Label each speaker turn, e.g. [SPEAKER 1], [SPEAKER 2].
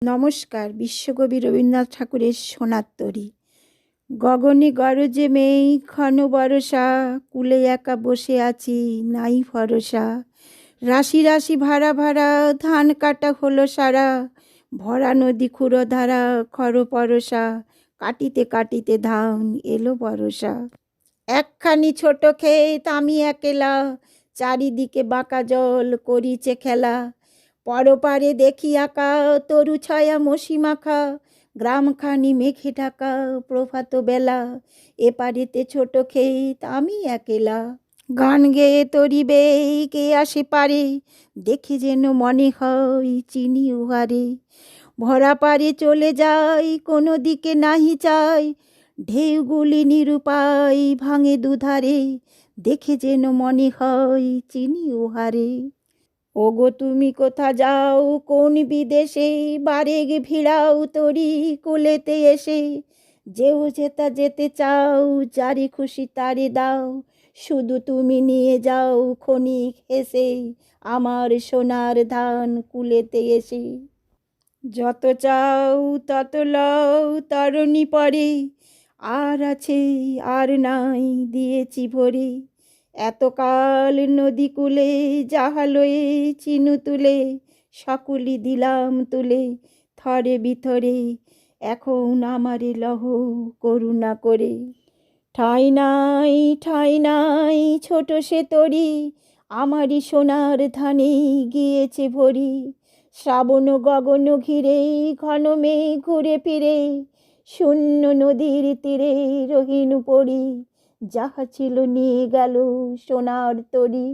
[SPEAKER 1] নমস্কার। বিশ্বকবি রবীন্দ্রনাথ ঠাকুরের সোনার তরী। গগনে গরজে মেঘ ঘন বরষা, কূলে একা বসে আছি নাই ভরসা। রাশি রাশি ভাড়া ভাড়া ধান কাটা হলো সারা, ভরা নদী ক্ষুরধারা খর পরশা, কাটিতে কাটিতে ধান এলো বরষা। একখানি ছোট ক্ষেত আমি একেলা, চারিদিকে বাঁকা জল করিছে খেলা। পরপারে দেখি আঁকা তরু ছায়া মসি মাখা, গ্রামখানি মেঘে ঢাকা প্রভাত বেলা। এপারেতে ছোট ক্ষেত আমি একেলা, গান গেয়ে তরিবে কে আসে পারে, দেখে যেন মনে হয় চিনি উহারে। ভরা পারে চলে যাই কোনো দিকে নাহি চাই, ঢেউগুলি নিরুপায় ভাঙে দুধারে, দেখে যেন মনে হয় চিনি উহারে। ওগো তুমি কোথা যাও কোন বিদেশে, বারেগ ভিড়াও তরি কোলেতে এসে। যেও যেতা যেতে চাও যারে খুশি তারে দাও, শুধু তুমি নিয়ে যাও ক্ষণিক হেসে, আমার সোনার ধান কুলেতে এসে। যত চাও তত লও তরণী পরে, আর আছে আর নাই দিয়েছি ভরে। এতকাল নদী কূলে যাহা লয়ে চিনু তুলে, সকলি দিলাম তুলে থরে বিথরে। এখন আমারে লহ করুণা করে। ঠাঁই নাই ছোট সে তরি, আমারই সোনার ধানে গিয়েছে ভরি। শ্রাবণ গগন ঘিরে ঘন মেঘ ঘুরে ফিরে, শূন্য নদীর তীরে রহিনু পড়ি। যাহা ছিল নিয়ে গেল সোনার তরি।